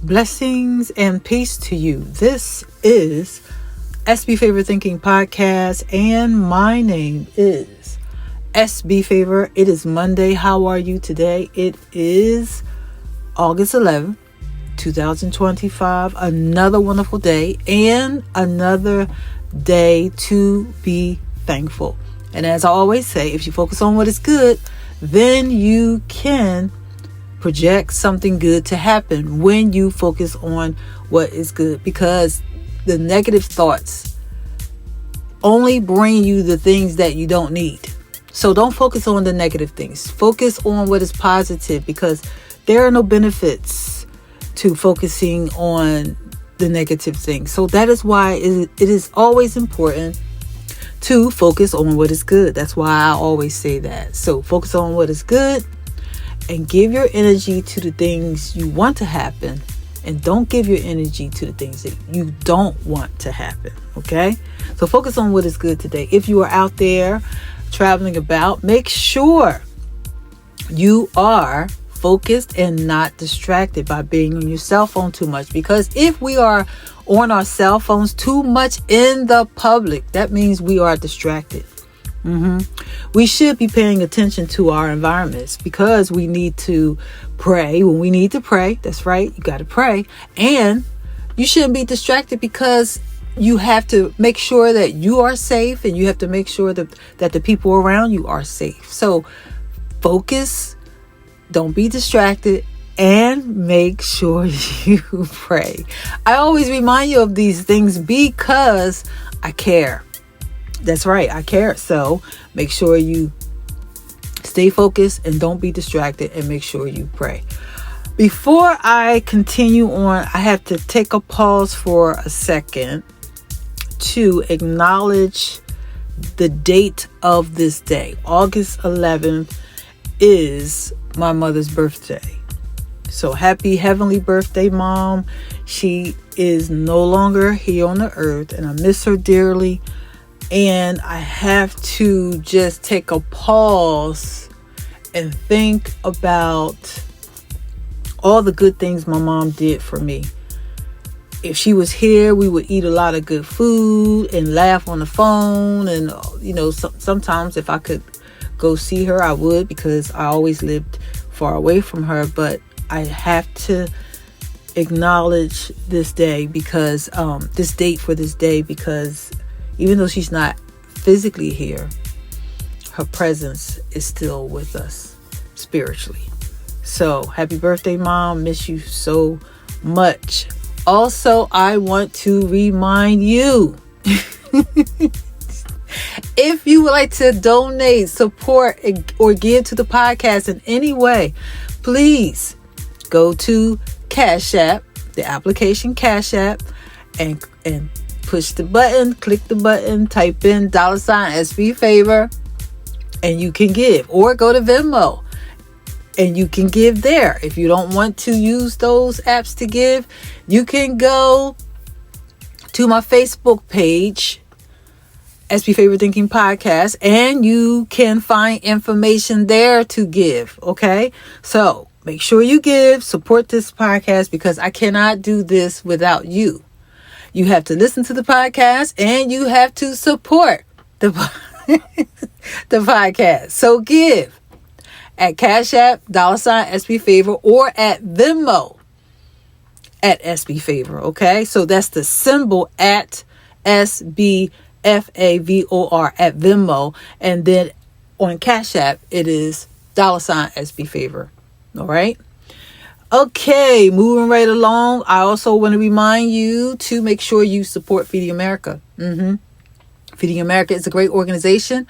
Blessings and peace to you. This is SbfavorThinking Podcast, and my name is SbFavor. It is Monday. How are you today? It is August 11th, 2025. Another wonderful day and another day to be thankful. And as I always say, if you focus on what is good, then you can project something good to happen when you focus on what is good, because the negative thoughts only bring you the things that you don't need. So don't focus on the negative things. Focus on what is positive, because there are no benefits to focusing on the negative things. So that is why it is always important to focus on what is good. That's why I always say that. So focus on what is good and give your energy to the things you want to happen, and don't give your energy to the things that you don't want to happen. Okay? So focus on what is good today. If you are out there traveling about, make sure you are focused and not distracted by being on your cell phone too much, because if we are on our cell phones too much in the public, that means we are distracted. We should be paying attention to our environments, because we need to pray when we need to pray. That's right. You got to pray. And you shouldn't be distracted, because you have to make sure that you are safe, and you have to make sure that the people around you are safe. So focus, don't be distracted, and make sure you pray. I always remind you of these things because I care. That's right, I care. So make sure you stay focused and don't be distracted, and make sure you pray. Before I continue on, I have to take a pause for a second to acknowledge the date of this day. August 11th is my mother's birthday. So happy heavenly birthday, Mom. She is no longer here on the earth, and I miss her dearly. And I have to just take a pause and think about all the good things my mom did for me. If she was here, we would eat a lot of good food and laugh on the phone. And, sometimes if I could go see her, I would, because I always lived far away from her. But I have to acknowledge this day, because this date for this day, because even though she's not physically here, her presence is still with us spiritually. So happy birthday, Mom. Miss you so much. Also, I want to remind you, if you would like to donate, support, or give to the podcast in any way, please go to Cash App, the application Cash App, and push the button, click the button, type in $SbFavor, and you can give. Or go to Venmo and you can give there. If you don't want to use those apps to give, you can go to my Facebook page, SbfavorThinking Podcast, and you can find information there to give. Okay? So make sure you give, support this podcast, because I cannot do this without you. You have to listen to the podcast, and you have to support the podcast. So give at Cash App, $SbFavor, or at Venmo at SbFavor. Okay, so that's the symbol at SbFavor at Venmo, and then on Cash App it is $SbFavor. All right. Okay, moving right along. I also want to remind you to make sure you support Feeding America. Feeding America is a great organization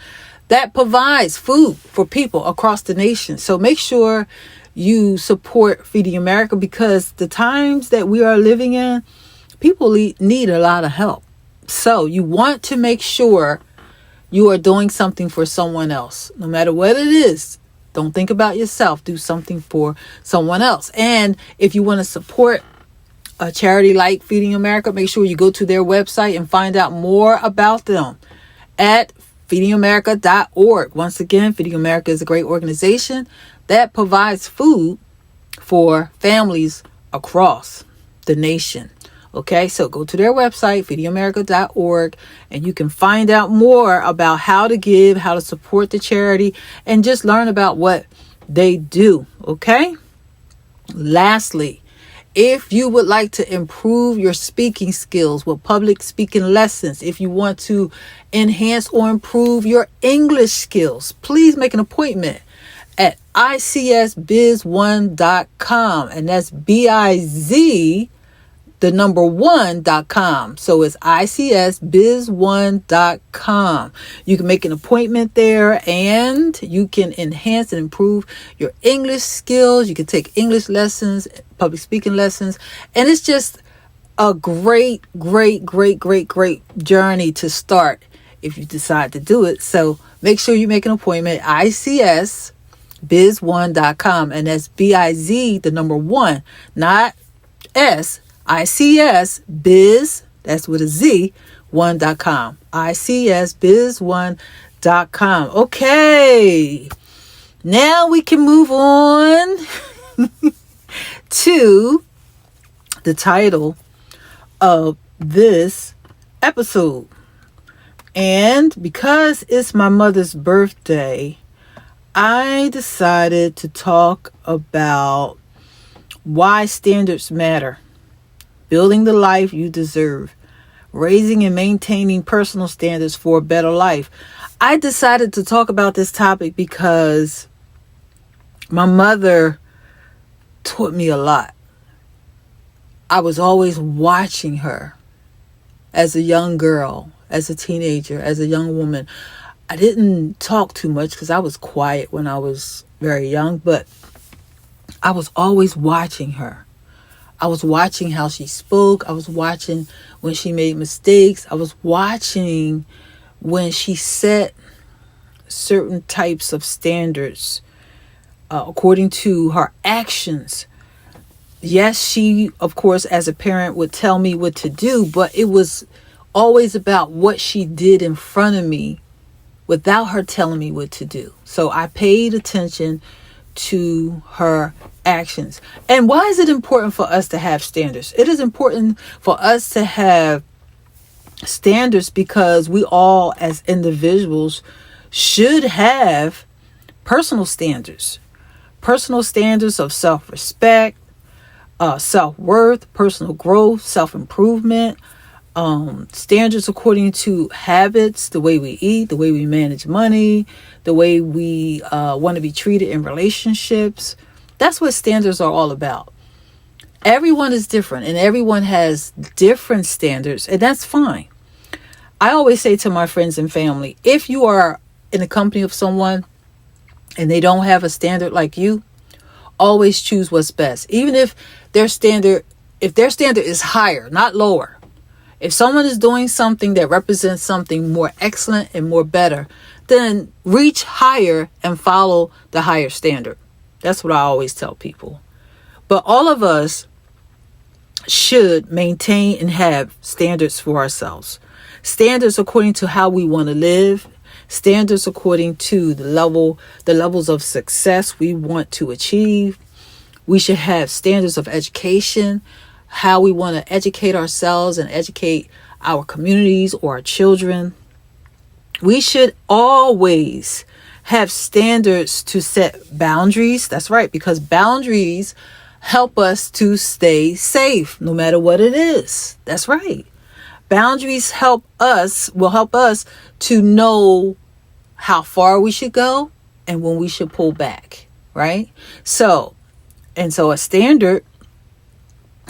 that provides food for people across the nation. So make sure you support Feeding America, because the times that we are living in, people need a lot of help. So you want to make sure you are doing something for someone else, no matter what it is. Don't think about yourself. Do something for someone else. And if you want to support a charity like Feeding America, make sure you go to their website and find out more about them at feedingamerica.org. Once again, Feeding America is a great organization that provides food for families across the nation. Okay, so go to their website, feedingamerica.org, and you can find out more about how to give, how to support the charity, and just learn about what they do. Okay. Lastly, if you would like to improve your speaking skills with public speaking lessons, if you want to enhance or improve your English skills, please make an appointment at icsbiz1.com. And that's BIZ, the number 1.com. So it's icsbiz1.com. You can make an appointment there and you can enhance and improve your English skills. You can take English lessons, public speaking lessons, and it's just a great journey to start if you decide to do it. So make sure you make an appointment at icsbiz1.com, and that's BIZ, the number 1, not S. ICS Biz, that's with a Z, 1.com. ICSbiz1.com. Okay. Now we can move on to the title of this episode. And because it's my mother's birthday, I decided to talk about why standards matter. Building the life you deserve. Raising and maintaining personal standards for a better life. I decided to talk about this topic because my mother taught me a lot. I was always watching her as a young girl, as a teenager, as a young woman. I didn't talk too much because I was quiet when I was very young, but I was always watching her. I was watching how she spoke. I was watching when she made mistakes. I was watching when she set certain types of standards according to her actions. Yes, she, of course, as a parent would tell me what to do, but it was always about what she did in front of me without her telling me what to do. So I paid attention to her actions. And why is it important for us to have standards? It is important for us to have standards because we all as individuals should have personal standards of self-respect, self-worth, personal growth, self-improvement, standards according to habits, the way we eat, the way we manage money, the way we want to be treated in relationships. That's what standards are all about. Everyone is different and everyone has different standards, and that's fine. I always say to my friends and family, if you are in the company of someone and they don't have a standard like you, always choose what's best. Even if their standard is higher, not lower. If someone is doing something that represents something more excellent and more better, then reach higher and follow the higher standard. That's what I always tell people. But all of us should maintain and have standards for ourselves. Standards according to how we want to live. Standards according to the levels of success we want to achieve. We should have standards of education, how we want to educate ourselves and educate our communities or our children. We should always have standards to set boundaries. That's right, because boundaries help us to stay safe no matter what it is. That's right. Boundaries will help us to know how far we should go and when we should pull back, right? So a standard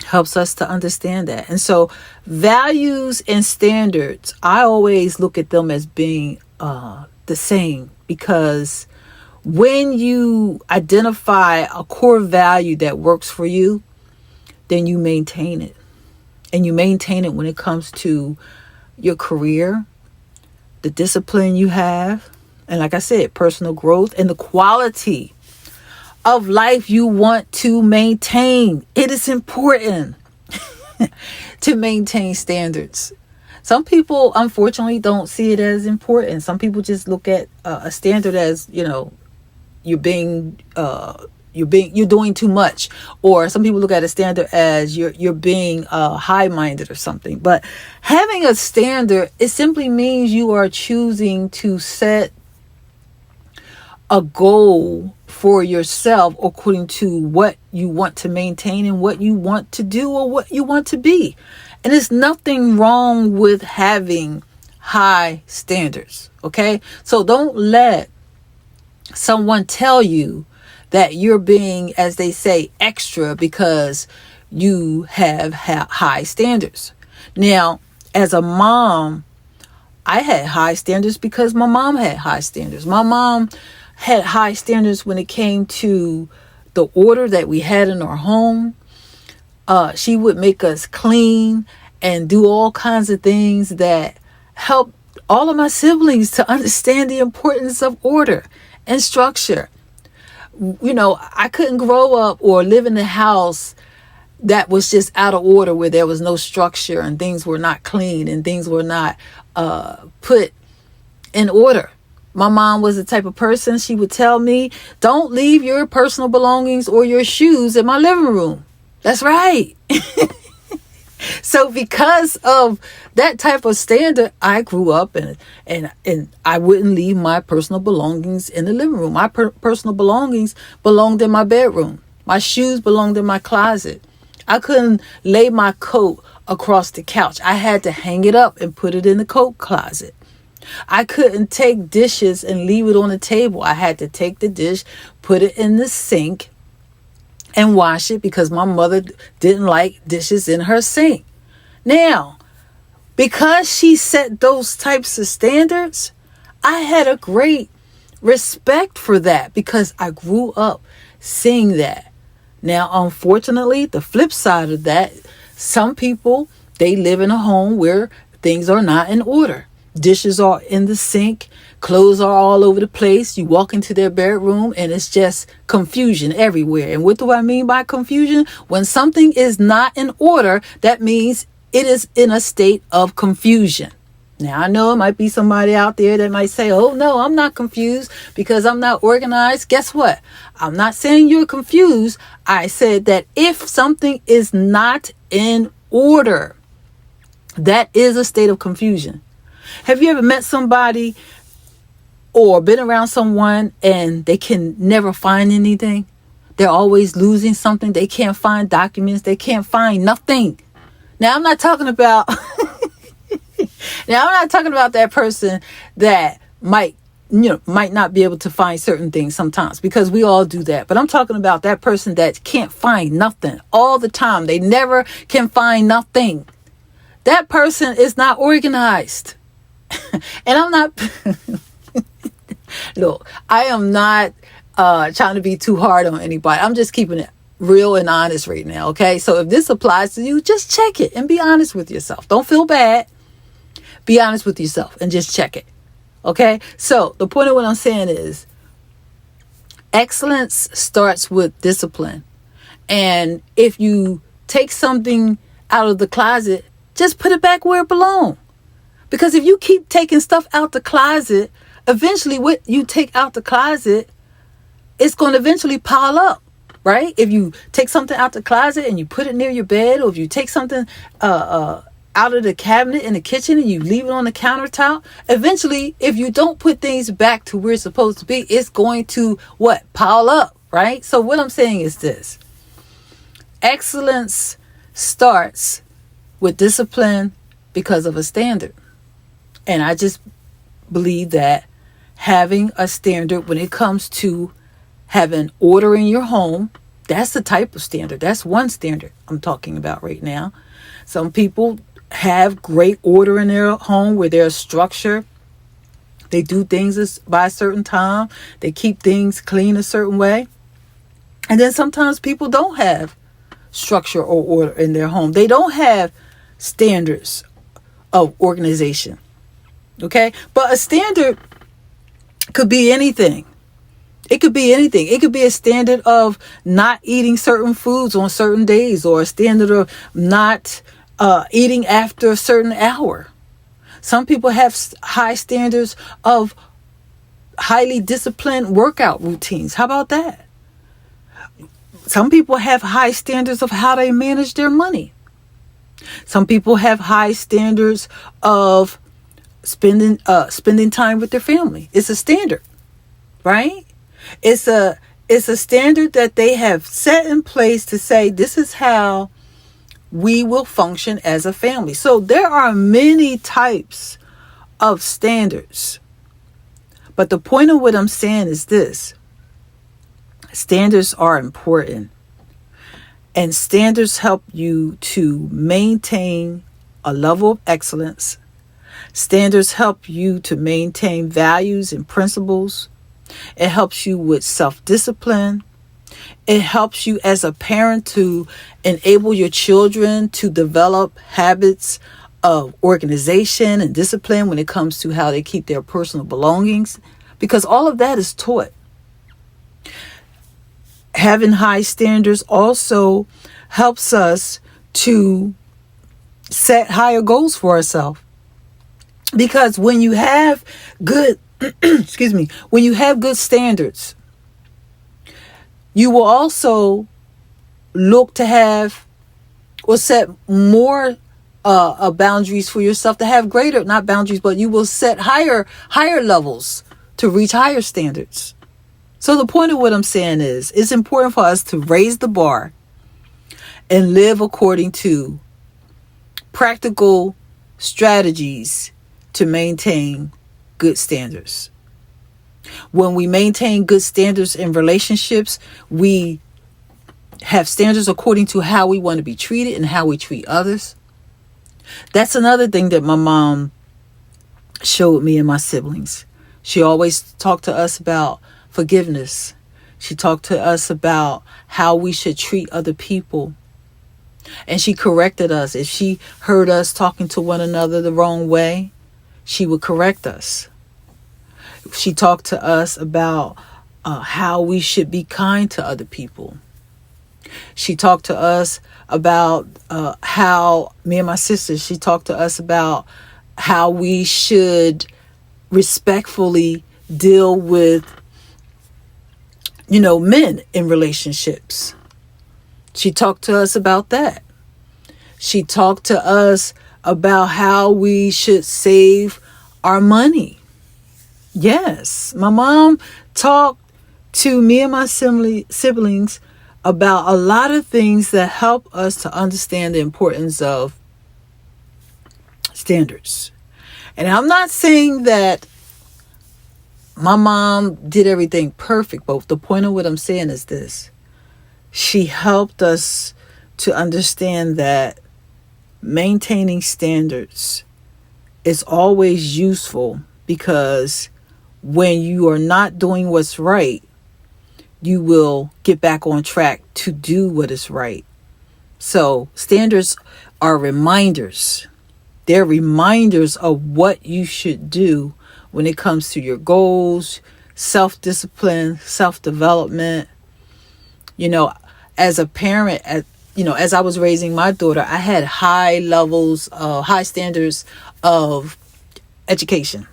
helps us to understand that. And so values and standards, I always look at them as being the same, because when you identify a core value that works for you, then you maintain it. And you maintain it when it comes to your career, the discipline you have, and like I said, personal growth and the quality of life you want to maintain. It is important to maintain standards. Some people, unfortunately, don't see it as important. Some people just look at a standard as, you're being, you're doing too much. Or some people look at a standard as you're being high-minded or something. But having a standard, it simply means you are choosing to set a goal for yourself according to what you want to maintain and what you want to do or what you want to be. And there's nothing wrong with having high standards. Okay? So don't let someone tell you that you're being, as they say, extra because you have high standards. Now, as a mom, I had high standards because my mom had high standards. My mom had high standards when it came to the order that we had in our home. She would make us clean and do all kinds of things that helped all of my siblings to understand the importance of order and structure. You know, I couldn't grow up or live in a house that was just out of order, where there was no structure and things were not clean and things were not put in order. My mom was the type of person, she would tell me, don't leave your personal belongings or your shoes in my living room. That's right. So because of that type of standard, I grew up and I wouldn't leave my personal belongings in the living room. My personal belongings belonged in my bedroom. My shoes belonged in my closet. I couldn't lay my coat across the couch. I had to hang it up and put it in the coat closet. I couldn't take dishes and leave it on the table. I had to take the dish, put it in the sink, and wash it because my mother didn't like dishes in her sink. Now, because she set those types of standards, I had a great respect for that because I grew up seeing that. Now, unfortunately, the flip side of that, some people, they live in a home where things are not in order. Dishes are in the sink. Clothes are all over the place. You walk into their bedroom and it's just confusion everywhere. And what do I mean by confusion? When something is not in order, that means it is in a state of confusion. Now, I know it might be somebody out there that might say, oh, no, I'm not confused because I'm not organized. Guess what? I'm not saying you're confused. I said that if something is not in order, that is a state of confusion. Have you ever met somebody or been around someone and they can never find anything? They're always losing something. They can't find documents. They can't find nothing. Now, I'm not talking about that person that might not be able to find certain things sometimes, because we all do that. But I'm talking about that person that can't find nothing all the time. They never can find nothing. That person is not organized. And I'm not, look, I am not trying to be too hard on anybody. I'm just keeping it real and honest right now. Okay. So if this applies to you, just check it and be honest with yourself. Don't feel bad. Be honest with yourself and just check it. Okay. So the point of what I'm saying is excellence starts with discipline. And if you take something out of the closet, just put it back where it belongs. Because if you keep taking stuff out the closet, eventually what you take out the closet, it's going to eventually pile up, right? If you take something out the closet and you put it near your bed, or if you take something out of the cabinet in the kitchen and you leave it on the countertop, eventually, if you don't put things back to where it's supposed to be, it's going to pile up, right? So what I'm saying is this: excellence starts with discipline because of a standard. And I just believe that having a standard when it comes to having order in your home, that's the type of standard. That's one standard I'm talking about right now. Some people have great order in their home where there's structure. They do things by a certain time. They keep things clean a certain way. And then sometimes people don't have structure or order in their home. They don't have standards of organization. Okay? But a standard could be anything. It could be anything. It could be a standard of not eating certain foods on certain days, or a standard of not eating after a certain hour. Some people have high standards of highly disciplined workout routines. How about that? Some people have high standards of how they manage their money. Some people have high standards of spending time with their family. It's a standard, right? It's a standard that they have set in place to say, this is how we will function as a family. So there are many types of standards. But the point of what I'm saying is this. Standards are important. And standards help you to maintain a level of excellence. Standards help you to maintain values and principles. It helps you with self-discipline. It helps you as a parent to enable your children to develop habits of organization and discipline when it comes to how they keep their personal belongings, because all of that is taught. Having high standards also helps us to set higher goals for ourselves. Because when you have good, when you have good standards, you will also look to have or set more boundaries for yourself, to have greater, not boundaries, but you will set higher levels to reach higher standards. So the point of what I'm saying is, it's important for us to raise the bar and live according to practical strategies to maintain good standards. When we maintain good standards in relationships, we have standards according to how we want to be treated and how we treat others. That's another thing that my mom showed me and my siblings. She always talked to us about forgiveness. She talked to us about how we should treat other people. And she corrected us. If she heard us talking to one another the wrong way, she would correct us. She talked to us about how we should be kind to other people. She talked to us about how, me and my sisters, she talked to us about how we should respectfully deal with, men in relationships. She talked to us about that. She talked to us about how we should save our money. Yes, my mom talked to me and my siblings about a lot of things that help us to understand the importance of standards. And I'm not saying that my mom did everything perfect, but the point of what I'm saying is this. She helped us to understand that maintaining standards is always useful, because when you are not doing what's right, you will get back on track to do what is right. So standards are reminders. They're reminders of what you should do when it comes to your goals, self-discipline, self-development. As a parent, as I was raising my daughter, I had high standards of education.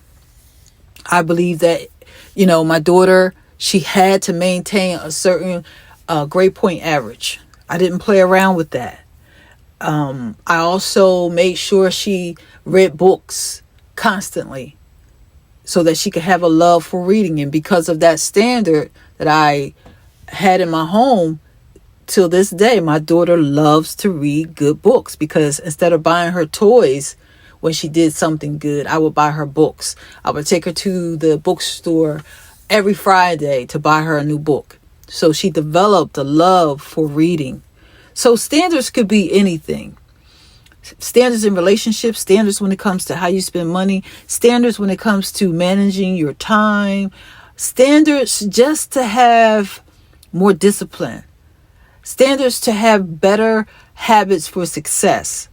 I believe that, my daughter, she had to maintain a certain grade point average. I didn't play around with that. I also made sure she read books constantly so that she could have a love for reading. And because of that standard that I had in my home, till this day, my daughter loves to read good books, because instead of buying her toys when she did something good, I would buy her books. I would take her to the bookstore every Friday to buy her a new book. So she developed a love for reading. So standards could be anything. Standards in relationships, standards when it comes to how you spend money, standards when it comes to managing your time, standards just to have more discipline, standards to have better habits for success.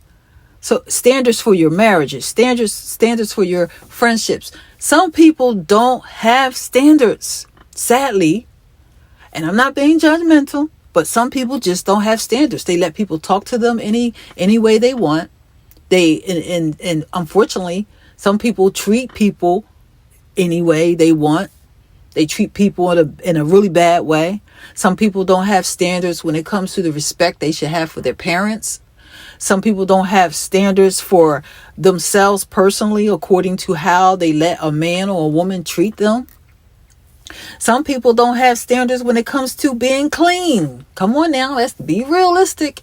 So standards for your marriages, standards for your friendships. Some people don't have standards, sadly. And I'm not being judgmental, but some people just don't have standards. They let people talk to them any way they want. And unfortunately, some people treat people any way they want. They treat people in a really bad way. Some people don't have standards when it comes to the respect they should have for their parents. Some people don't have standards for themselves personally according to how they let a man or a woman treat them. Some people don't have standards when it comes to being clean. Come on now, let's be realistic.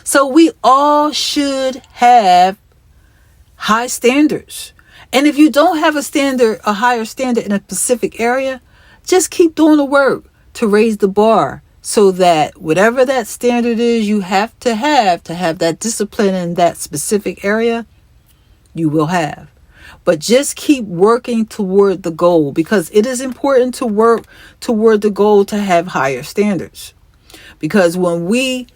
So we all should have high standards. And if you don't have a higher standard in a specific area, just keep doing the work to raise the bar so that whatever that standard is you have to have that discipline in that specific area, you will have. But just keep working toward the goal, because it is important to work toward the goal to have higher standards. Because when we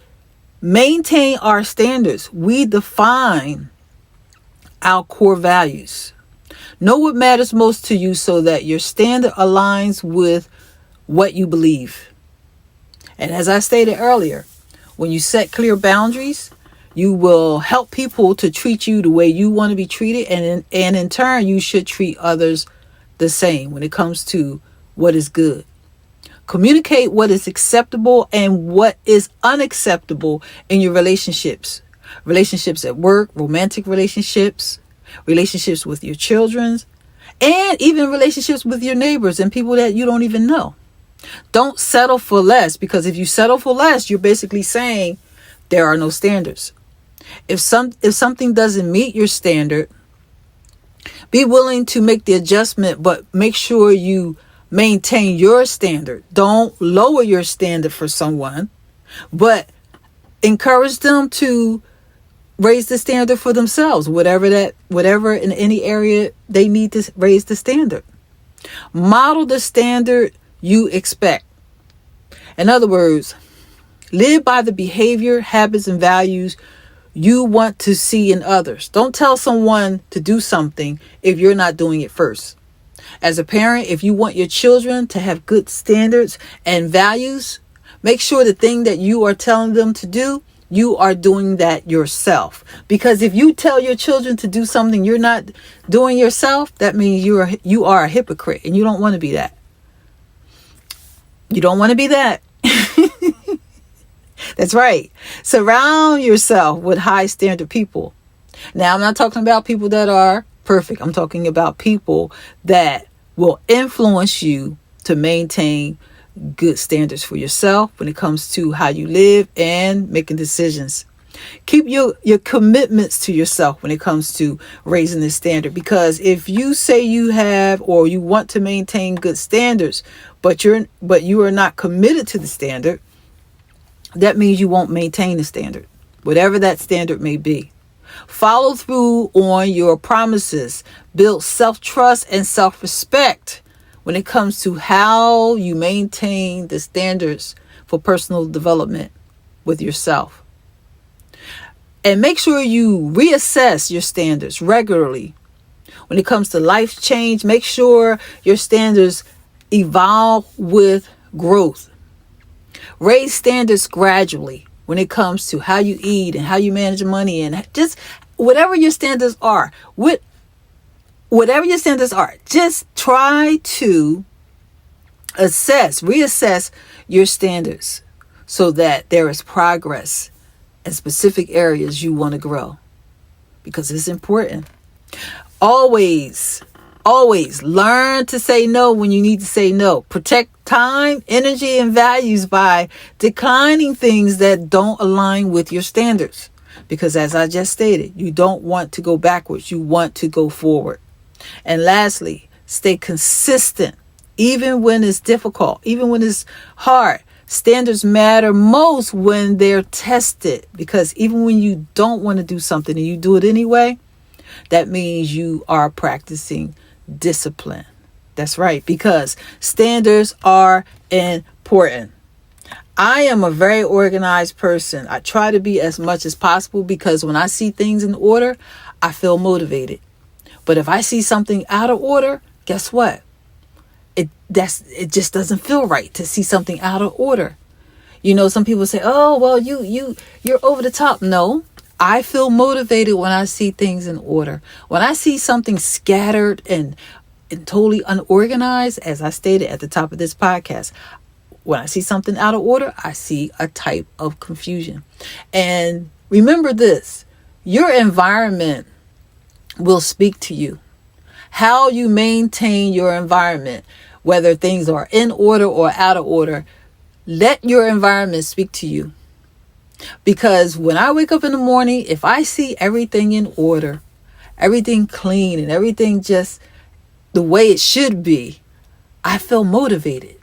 maintain our standards, we define our core values. Know what matters most to you so that your standard aligns with what you believe. And as I stated earlier, when you set clear boundaries, you will help people to treat you the way you want to be treated. And in turn, you should treat others the same when it comes to what is good. Communicate what is acceptable and what is unacceptable in your relationships. Relationships at work, romantic relationships, relationships with your children, and even relationships with your neighbors and people that you don't even know. Don't settle for less, because if you settle for less, you're basically saying there are no standards. If something doesn't meet your standard, be willing to make the adjustment, but make sure you maintain your standard. Don't lower your standard for someone, but encourage them to raise the standard for themselves, whatever in any area they need to raise the standard. Model the standard you expect. In other words, live by the behavior, habits, and values you want to see in others. Don't tell someone to do something if you're not doing it first. As a parent, if you want your children to have good standards and values, make sure the thing that you are telling them to do, you are doing that yourself. Because if you tell your children to do something you're not doing yourself, that means you are a hypocrite, and you don't want to be that. You don't want to be that. That's right. Surround yourself with high standard people. Now, I'm not talking about people that are perfect. I'm talking about people that will influence you to maintain good standards for yourself when it comes to how you live and making decisions. Keep your commitments to yourself when it comes to raising the standard, because if you say you have or you want to maintain good standards, but you are not committed to the standard, that means you won't maintain the standard, whatever that standard may be. Follow through on your promises. Build self-trust and self-respect when it comes to how you maintain the standards for personal development with yourself. And make sure you reassess your standards regularly. When it comes to life change, make sure your standards evolve with growth. Raise standards gradually when it comes to how you eat and how you manage money, and just whatever your standards are. Whatever your standards are, just try to reassess your standards so that there is progress in specific areas you want to grow, because it's important. Always learn to say no when you need to say no. Protect time, energy, and values by declining things that don't align with your standards. Because as I just stated, you don't want to go backwards. You want to go forward. And lastly, stay consistent, even when it's difficult, even when it's hard. Standards matter most when they're tested, because even when you don't want to do something and you do it anyway, that means you are practicing discipline. That's right, because standards are important. I am a very organized person. I try to be as much as possible, because when I see things in order, I feel motivated. But if I see something out of order, guess what? It just doesn't feel right to see something out of order. You know, some people say, "Oh, well, you're over the top." No, I feel motivated when I see things in order. When I see something scattered and totally unorganized, as I stated at the top of this podcast, When I see something out of order, I see a type of confusion. And remember this, your environment will speak to you. How you maintain your environment, whether things are in order or out of order, let your environment speak to you. Because when I wake up in the morning, if I see everything in order, everything clean, and everything just the way it should be, I feel motivated.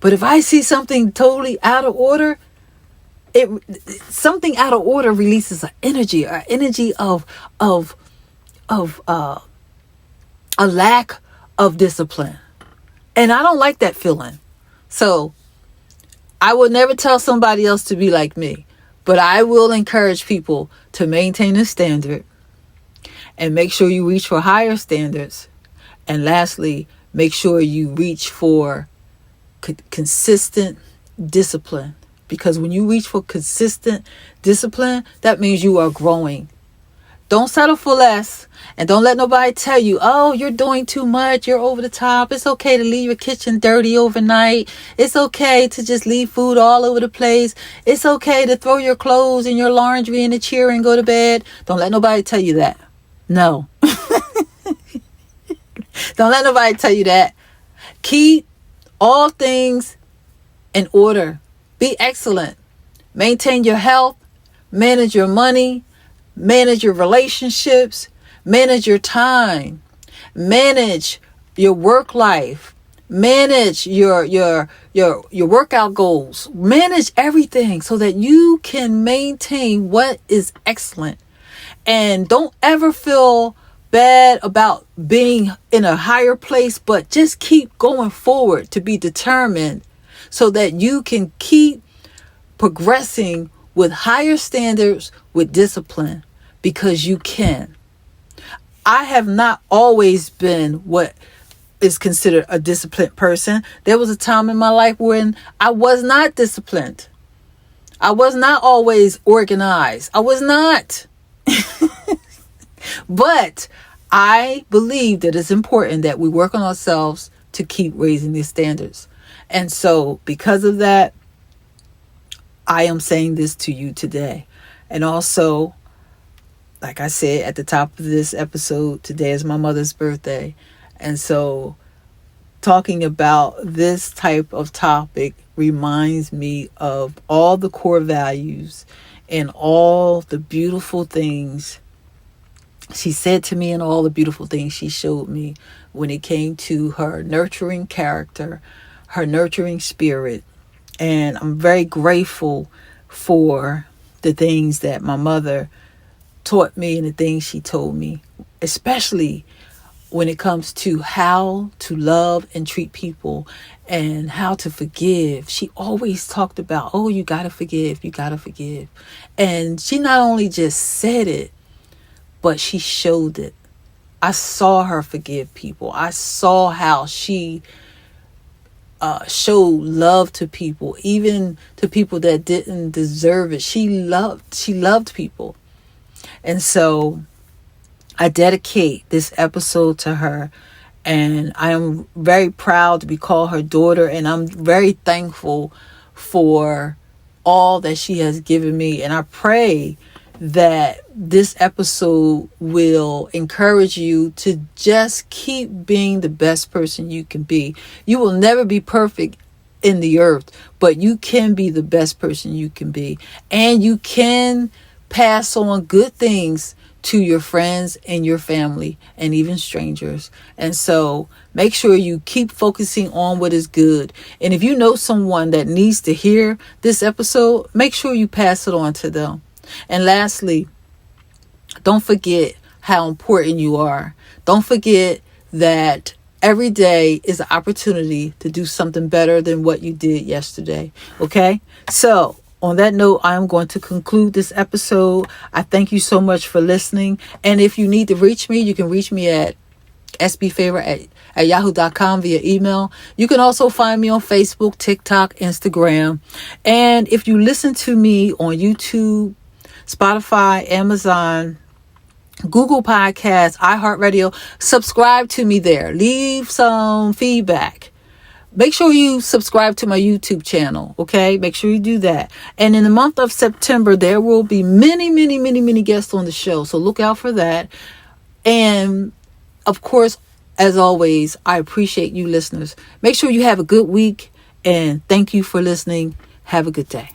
But if I see something totally out of order, something out of order releases an energy of a lack of discipline. And I don't like that feeling. So I will never tell somebody else to be like me, but I will encourage people to maintain a standard and make sure you reach for higher standards. And lastly, make sure you reach for consistent discipline, because when you reach for consistent discipline, that means you are growing. Don't settle for less, and don't let nobody tell you, oh, you're doing too much, you're over the top. It's okay to leave your kitchen dirty overnight. It's okay to just leave food all over the place. It's okay to throw your clothes and your laundry in the chair and go to bed. Don't let nobody tell you that. No. Don't let nobody tell you that. Keep all things in order. Be excellent. Maintain your health. Manage your money. Manage your relationships. Manage your time. Manage your work life. Manage your workout goals. Manage everything so that you can maintain what is excellent. And don't ever feel bad about being in a higher place, but just keep going forward to be determined so that you can keep progressing with higher standards, with discipline, because you can. I have not always been what is considered a disciplined person. There was a time in my life when I was not disciplined. I was not always organized. I was not. But I believe that it's important that we work on ourselves to keep raising these standards. And so because of that, I am saying this to you today. And also, like I said at the top of this episode, today is my mother's birthday. And so talking about this type of topic reminds me of all the core values and all the beautiful things she said to me and all the beautiful things she showed me when it came to her nurturing character, her nurturing spirit. And I'm very grateful for the things that my mother taught me and the things she told me, especially when it comes to how to love and treat people and how to forgive. She always talked about, oh, you got to forgive, you got to forgive. And she not only just said it, but she showed it. I saw her forgive people. I saw how she showed love to people, even to people that didn't deserve it. She loved people. And so I dedicate this episode to her, and I am very proud to be called her daughter, and I'm very thankful for all that she has given me. And I pray that this episode will encourage you to just keep being the best person you can be. You will never be perfect in the earth, but you can be the best person you can be. And you can pass on good things to your friends and your family and even strangers. And so make sure you keep focusing on what is good. And if you know someone that needs to hear this episode, make sure you pass it on to them. And lastly, don't forget how important you are. Don't forget that every day is an opportunity to do something better than what you did yesterday. Okay? So on that note, I am going to conclude this episode. I thank you so much for listening. And if you need to reach me, you can reach me at sbfavor@yahoo.com via email. You can also find me on Facebook, TikTok, Instagram. And if you listen to me on YouTube, Spotify, Amazon, Google Podcasts, iHeartRadio, subscribe to me there. Leave some feedback. Make sure you subscribe to my YouTube channel. Okay. Make sure you do that. And in the month of September, there will be many guests on the show. So look out for that. And of course, as always, I appreciate you listeners. Make sure you have a good week, and thank you for listening. Have a good day.